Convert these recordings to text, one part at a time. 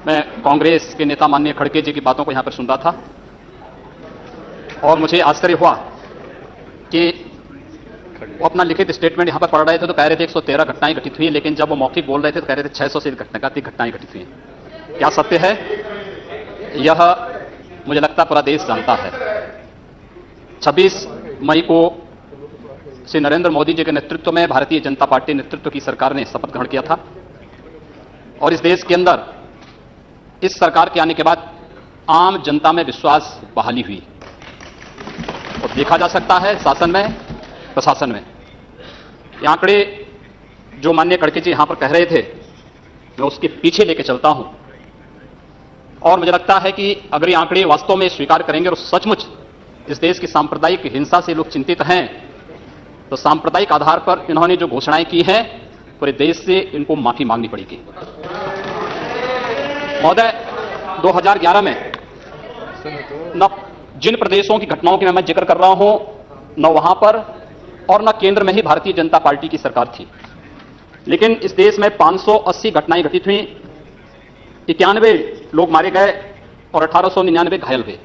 मैं कांग्रेस के नेता माननीय खड़गे जी की बातों को यहां पर सुन रहा था और मुझे आश्चर्य हुआ कि वो अपना लिखित स्टेटमेंट यहां पर पढ़ रहे थे तो कह रहे थे 113 घटनाएं घटित हुई, लेकिन जब वो मौखिक बोल रहे थे तो कह रहे थे 600 से अधिक घटनाएं घटित हुई। क्या सत्य है यह मुझे लगता पूरा देश जानता है। 26 मई को श्री नरेंद्र मोदी जी के नेतृत्व में भारतीय जनता पार्टी नेतृत्व की सरकार ने शपथ ग्रहण किया था और इस देश के अंदर इस सरकार के आने के बाद आम जनता में विश्वास बहाली हुई और देखा जा सकता है शासन में प्रशासन में। ये आंकड़े जो माननीय खड़गे जी यहां पर कह रहे थे मैं उसके पीछे लेके चलता हूं और मुझे लगता है कि अगर ये आंकड़े वास्तव में स्वीकार करेंगे और सचमुच इस देश की सांप्रदायिक हिंसा से लोग चिंतित हैं तो सांप्रदायिक आधार पर इन्होंने जो घोषणाएं की हैं पूरे देश से इनको माफी मांगनी पड़ेगी। महोदय 2011 में न जिन प्रदेशों की घटनाओं की मैं जिक्र कर रहा हूं न वहां पर और न केंद्र में ही भारतीय जनता पार्टी की सरकार थी, लेकिन इस देश में 580 घटनाएं घटित हुई, 91 लोग मारे गए और 1899 घायल हुए।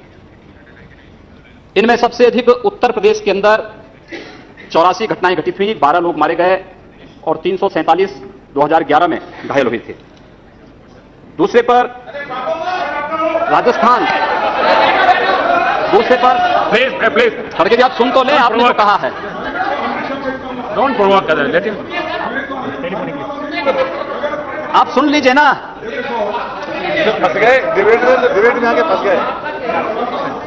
इनमें सबसे अधिक उत्तर प्रदेश के अंदर 84 घटनाएं घटित हुई, 12 लोग मारे गए और 347 2011 में घायल हुए थे। दूसरे पर राजस्थान, दूसरे पर प्लीज खड़गे जी आप सुन तो ले, आपने जो कहा है डोंट प्रोवोक कर लेट हिम आप सुन लीजिए ना। फंस गए डिबेट में आके फंस गए।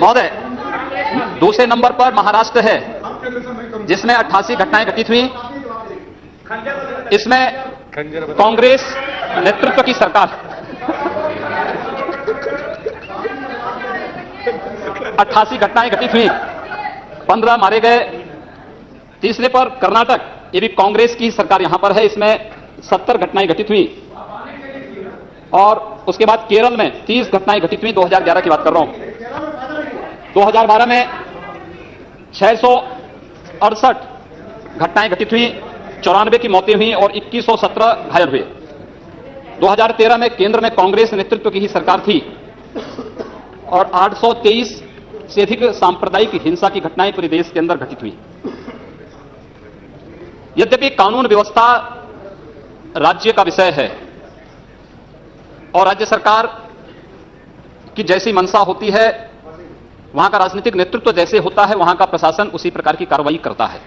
महोदय दूसरे नंबर पर महाराष्ट्र है जिसमें 88 घटनाएं घटित हुई। इसमें कांग्रेस नेतृत्व की सरकार 88 घटनाएं घटित हुई, 15 मारे गए। तीसरे पर कर्नाटक, ये भी कांग्रेस की सरकार यहां पर है, इसमें 70 घटनाएं घटित हुई और उसके बाद केरल में 30 घटनाएं घटित हुई। 2011 की बात कर रहा हूं। 2012 में 668 घटनाएं घटित हुई, 94 की मौतें हुई और 2117 घायल हुए। 2013 में केंद्र में कांग्रेस नेतृत्व की ही सरकार थी और 823 से अधिक सांप्रदायिक हिंसा की घटनाएं पूरे देश के अंदर घटित हुई। यद्यपि कानून व्यवस्था राज्य का विषय है और राज्य सरकार की जैसी मंशा होती है, वहां का राजनीतिक नेतृत्व जैसे होता है, वहां का प्रशासन उसी प्रकार की कार्रवाई करता है।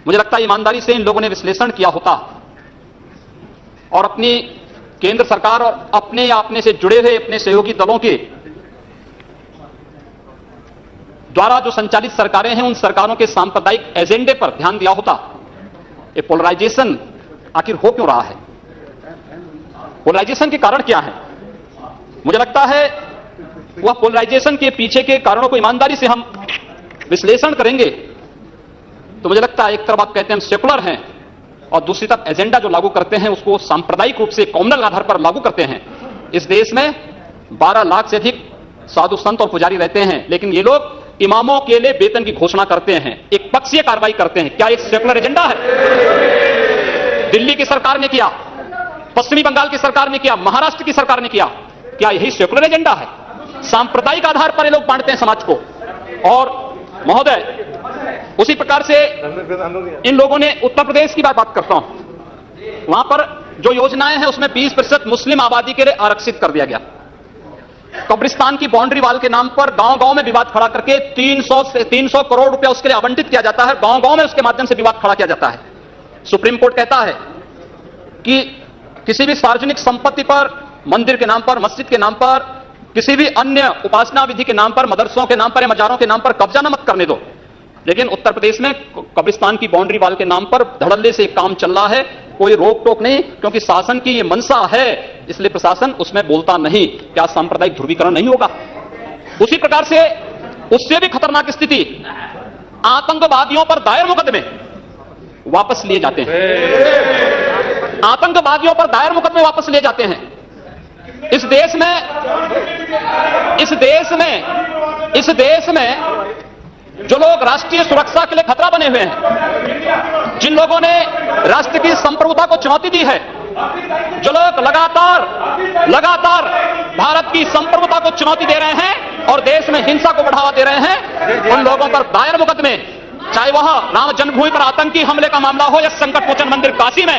मुझे लगता है ईमानदारी से इन लोगों ने विश्लेषण किया होता और अपनी केंद्र सरकार और अपने या अपने से जुड़े हुए अपने सहयोगी दलों के द्वारा जो संचालित सरकारें हैं उन सरकारों के सांप्रदायिक एजेंडे पर ध्यान दिया होता। ये पोलराइजेशन आखिर हो क्यों रहा है, पोलराइजेशन के कारण क्या है? मुझे लगता है वह पोलराइजेशन के पीछे के कारणों को ईमानदारी से हम विश्लेषण करेंगे तो मुझे लगता है एक तरफ आप कहते हैं हम सेकुलर हैं और दूसरी तरफ एजेंडा जो लागू करते हैं उसको सांप्रदायिक रूप से कॉम्युनल आधार पर लागू करते हैं। इस देश में 12 लाख से अधिक साधु संत और पुजारी रहते हैं, लेकिन ये लोग इमामों के लिए वेतन की घोषणा करते हैं, एक पक्षीय कार्रवाई करते हैं। क्या एक सेकुलर एजेंडा है? दिल्ली की सरकार ने किया, पश्चिमी बंगाल की सरकार ने किया, महाराष्ट्र की सरकार ने किया। क्या यही सेकुलर एजेंडा है? सांप्रदायिक आधार पर ये लोग बांटते हैं समाज को। और महोदय उसी प्रकार से इन लोगों ने उत्तर प्रदेश की बात करता हूं, वहां पर जो योजनाएं हैं उसमें 20% मुस्लिम आबादी के लिए आरक्षित कर दिया गया। कब्रिस्तान की बाउंड्री वाल के नाम पर गांव-गांव में विवाद खड़ा करके 300 करोड़ रुपया उसके लिए आवंटित किया जाता है, गांव-गांव में उसके माध्यम से विवाद खड़ा किया जाता है। सुप्रीम कोर्ट कहता है कि किसी भी सार्वजनिक संपत्ति पर, मंदिर के नाम पर, मस्जिद के नाम पर, किसी भी अन्य उपासना विधि के नाम पर, मदरसों के नाम पर या मजारों के नाम पर कब्जा न मत करने दो। लेकिन उत्तर प्रदेश में कब्रिस्तान की बाउंड्री वाल के नाम पर धड़ल्ले से काम चल रहा है, कोई रोक टोक नहीं, क्योंकि शासन की ये मंशा है, इसलिए प्रशासन उसमें बोलता नहीं। क्या सांप्रदायिक ध्रुवीकरण नहीं होगा? उसी प्रकार से उससे भी खतरनाक स्थिति, आतंकवादियों पर दायर मुकदमे वापस लिए जाते हैं। आतंकवादियों पर दायर मुकदमे वापस लिए जाते हैं। इस देश में जो लोग राष्ट्रीय सुरक्षा के लिए खतरा बने हुए हैं, जिन लोगों ने राष्ट्र की संप्रभुता को चुनौती दी है, जो लोग लगातार भारत की संप्रभुता को चुनौती दे रहे हैं और देश में हिंसा को बढ़ावा दे रहे हैं, उन लोगों पर दायर मुकदमे, चाहे वह राम जन्मभूमि पर आतंकी हमले का मामला हो या संकट मोचन मंदिर काशी में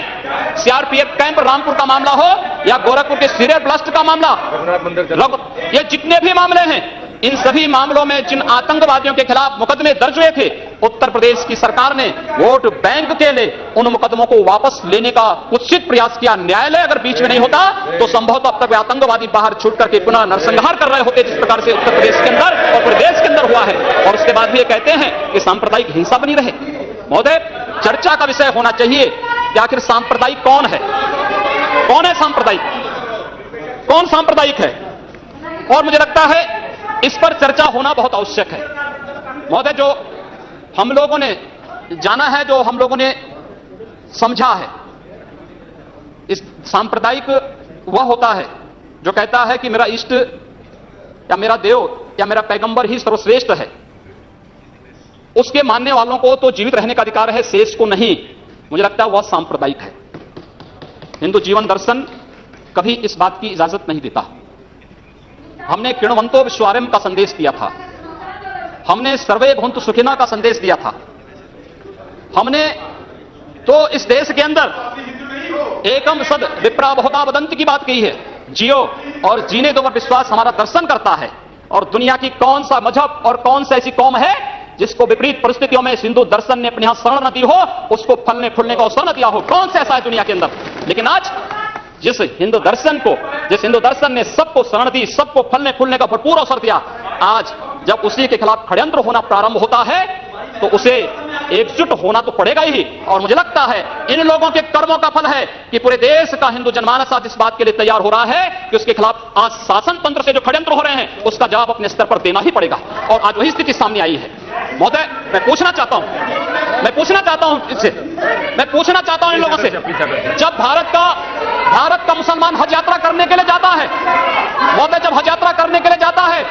सीआरपीएफ कैंप रामपुर का मामला हो या गोरखपुर के सीरियल ब्लास्ट का मामला, ये जितने भी मामले हैं, इन सभी मामलों में जिन आतंकवादियों के खिलाफ मुकदमे दर्ज हुए थे, उत्तर प्रदेश की सरकार ने वोट बैंक के लिए उन मुकदमों को वापस लेने का कुत्सित प्रयास किया। न्यायालय अगर बीच में नहीं होता तो संभवतः अब तक वे आतंकवादी बाहर छूट करके पुनः नरसंहार कर रहे होते, जिस प्रकार से उत्तर प्रदेश के अंदर और प्रदेश के अंदर हुआ है। और उसके बाद भी ये कहते हैं कि सांप्रदायिक हिंसा बनी रहे। महोदय, चर्चा का विषय होना चाहिए कि आखिर सांप्रदायिक कौन है, कौन है सांप्रदायिक, कौन सांप्रदायिक है। और मुझे लगता है इस पर चर्चा होना बहुत आवश्यक है। महोदय, जो हम लोगों ने जाना है, जो हम लोगों ने समझा है, इस सांप्रदायिक वह होता है जो कहता है कि मेरा इष्ट या मेरा देव या मेरा पैगंबर ही सर्वश्रेष्ठ है, उसके मानने वालों को तो जीवित रहने का अधिकार है, शेष को नहीं। मुझे लगता है वह सांप्रदायिक है। हिंदू जीवन दर्शन कभी इस बात की इजाजत नहीं देता। हमने किण्वंतो विश्वारम का संदेश दिया था, हमने सर्वे भवन्तु सुखिनः का संदेश दिया था, हमने तो इस देश के अंदर एकम सद विप्रा बहुधा वदन्ति की बात कही है। जियो और जीने दो पर विश्वास हमारा दर्शन करता है। और दुनिया की कौन सा मजहब और कौन सा ऐसी कौम है जिसको विपरीत परिस्थितियों में हिंदू दर्शन ने अपने यहां शरण न दी हो, उसको फलने फूलने का अवसर न दिया हो? कौन सा ऐसा है दुनिया के अंदर? लेकिन आज जिस हिंदू दर्शन ने सबको शरण दी, सबको फलने फूलने का भरपूर अवसर दिया, आज जब उसी के खिलाफ षड्यंत्र होना प्रारंभ होता है तो उसे एकजुट होना तो पड़ेगा ही। और मुझे लगता है इन लोगों के कर्मों का फल है कि पूरे देश का हिंदू जनमानस आज इस बात के लिए तैयार हो रहा है कि उसके खिलाफ आज शासन तंत्र से जो षड्यंत्र हो रहे हैं उसका जवाब अपने स्तर पर देना ही पड़ेगा। और आज वही स्थिति सामने आई है। महोदय, मैं पूछना चाहता हूं इन लोगों से, जब भारत का मुसलमान हज यात्रा करने के लिए जाता है, महोदय, जब हज यात्रा करने के लिए जाता है,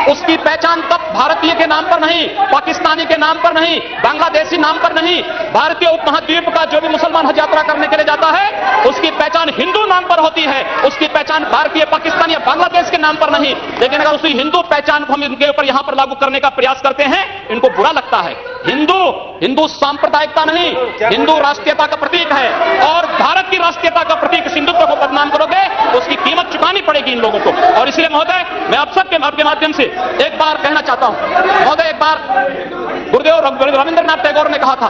उसकी पहचान तब भारतीय के नाम पर नहीं, पाकिस्तानी के नाम पर नहीं, बांग्लादेशी नाम पर नहीं, भारतीय उपमहाद्वीप का जो भी मुसलमान हज यात्रा करने के लिए जाता है उसकी पहचान हिंदू नाम पर होती है, उसकी पहचान भारतीय, पाकिस्तानी या बांग्लादेश के नाम पर नहीं। लेकिन अगर उसी हिंदू पहचान को हम इनके ऊपर यहां पर लागू करने का प्रयास करते हैं, इनको बुरा लगता है। हिंदू सांप्रदायिकता नहीं, हिंदू राष्ट्रीयता का प्रतीक है। और भारत की राष्ट्रीयता का प्रतीक हिंदुत्व को बदनाम करोगे उसकी कीमत चुकानी पड़ेगी इन लोगों को। और इसलिए महोदय, मैं आप सबके आपके माध्यम से एक बार कहना चाहता हूं, महोदय, एक बार गुरुदेव रविंद्रनाथ टैगोर ने कहा था,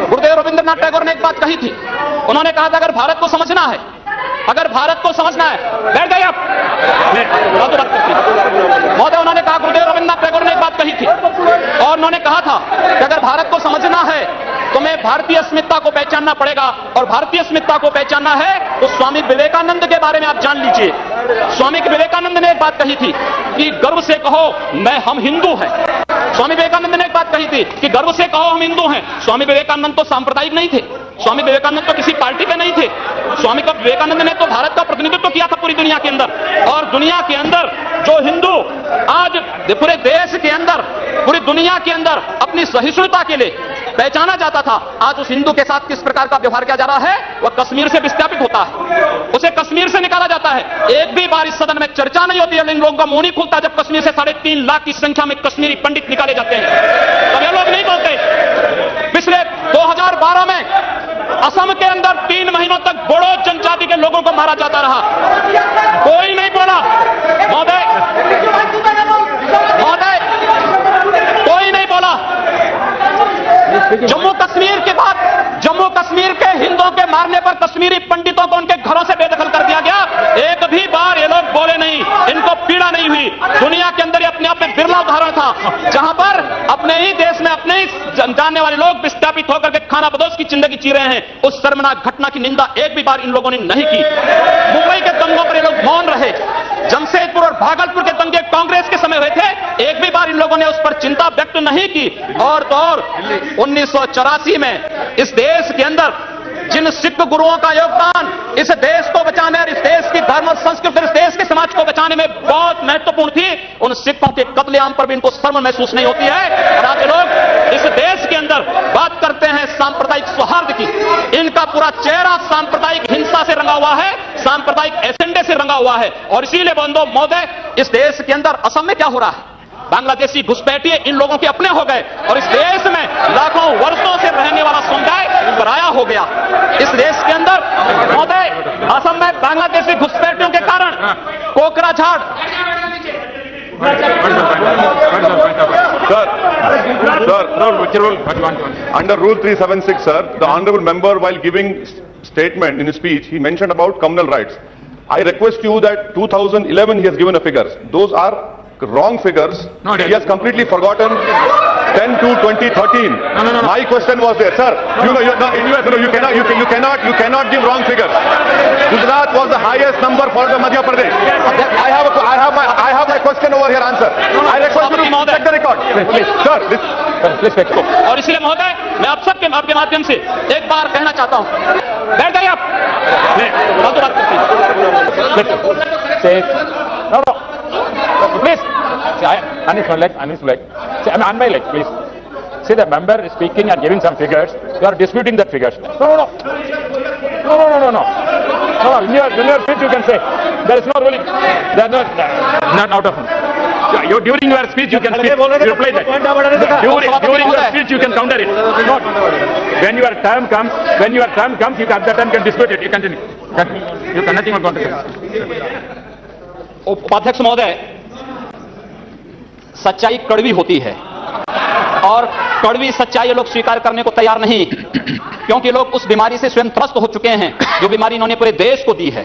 गुरुदेव रविंद्रनाथ टैगोर ने एक बात कही थी। उन्होंने कहा था अगर भारत को समझना है, बैठ गए आप महोदय, उन्होंने कहा, गुरुदेव रविंद्रनाथ टैगोर ने एक बात कही थी और उन्होंने कहा था कि अगर भारत को समझना है तो मैं भारतीय अस्मिता को पहचानना पड़ेगा। और भारतीय अस्मिता को पहचानना है तो स्वामी विवेकानंद के बारे में आप जान लीजिए। स्वामी विवेकानंद ने एक बात कही थी कि गर्व से कहो हम हिंदू हैं। स्वामी विवेकानंद ने एक बात कही थी कि गर्व से कहो हम हिंदू हैं। स्वामी विवेकानंद तो सांप्रदायिक नहीं थे, स्वामी विवेकानंद तो किसी पार्टी के नहीं थे। स्वामी विवेकानंद ने तो भारत का प्रतिनिधित्व किया था पूरी दुनिया के अंदर। और दुनिया के अंदर जो हिंदू आज पूरे देश के अंदर, पूरी दुनिया के अंदर अपनी सहिष्णुता के लिए पहचाना जाता था, आज उस हिंदू के साथ किस प्रकार का व्यवहार किया जा रहा है, वह कश्मीर से विस्थापित होता है, उसे कश्मीर से निकाला जाता है। एक भी बार इस सदन में चर्चा नहीं होती है, इन लोगों का मुंह नहीं खुलता जब कश्मीर से 3.5 लाख की संख्या में कश्मीरी पंडित निकाले जाते हैं, तब ये लोग नहीं बोलते। पिछले 2012 में असम के अंदर 3 महीनों तक बोडो जनजाति के लोगों को मारा जाता रहा, कोई नहीं बोला। महोदय, कोई नहीं बोला। जम्मू कश्मीर के बाद जम्मू कश्मीर के हिंदुओं के मारने पर कश्मीरी पंडितों को उनके घरों से बेदखल कर दिया गया, एक भी बार ये लोग बोले नहीं, इनको पीड़ा नहीं हुई। दुनिया के अंदर ये अपने आप में बिरला उदाहरण था जहां पर अपने ही देश में अपने ही जानने वाले लोग विस्थापित होकर के खाना बदोश की जिंदगी जी रहे हैं। उस शर्मनाक घटना की निंदा एक भी बार इन लोगों ने नहीं की। मुंबई के दंगों पर ये लोग मौन रहे, जमशेदपुर और भागलपुर के दंगे कांग्रेस के समय हुए थे, एक भी बार इन लोगों ने उस पर चिंता व्यक्त नहीं की। और तो और 1984 में इस देश के अंदर जिन सिख गुरुओं का योगदान इस देश को बचाने और इस देश की धर्म और संस्कृति, इस देश के समाज को बचाने में बहुत महत्वपूर्ण थी, उन सिखों के कत्लेआम पर भी इनको शर्म महसूस नहीं होती है। और आज लोग इस देश के अंदर बात करते हैं सांप्रदायिक सौहार्द की, इनका पूरा चेहरा सांप्रदायिक हिंसा से रंगा हुआ है, सांप्रदायिक एजेंडे से रंगा हुआ है। और इसीलिए बंधु महोदय, इस देश के अंदर असम में क्या हो रहा है, बांग्लादेशी घुसपैठिए इन लोगों के अपने हो गए और इस देश में लाखों वर्षों से रहने वाला समुदाय पराया हो गया। इस देश के अंदर महोदय, असम में बांग्लादेशी घुसपैठियों के कारण Kokrajhar Under Rule 376, sir, the honorable member, while giving statement in his speech, he mentioned about communal rights. I request you that 2011 he has given a figures. Those are wrong figures. No, he has completely forgotten 10 to 2013. No. My question was there, sir. You cannot give wrong figures. Gujarat was the highest number for the Madhya Pradesh. I have my question over here answer. I request you to check the record. Please, sir. Please check. और इसलिए महोदय, मैं आप सबके आपके माध्यम से एक बार कहना चाहता हूं, बैठ जाइए आप। फालतू बात करते हैं। No. Please. See, on his leg. See, on my leg, please. See, the member is speaking and giving some figures. You are disputing that figures. No. No, in your speech you can say. There is no ruling. They are not out of. During your speech you can speak. Reply that. During your speech you can counter it. Not. When your time comes, you at that time can dispute it. You continue. You can nothing more counter. उपाध्यक्ष महोदय, सच्चाई कड़वी होती है और कड़वी सच्चाई लोग स्वीकार करने को तैयार नहीं, क्योंकि लोग उस बीमारी से स्वयं त्रस्त हो चुके हैं जो बीमारी इन्होंने पूरे देश को दी है।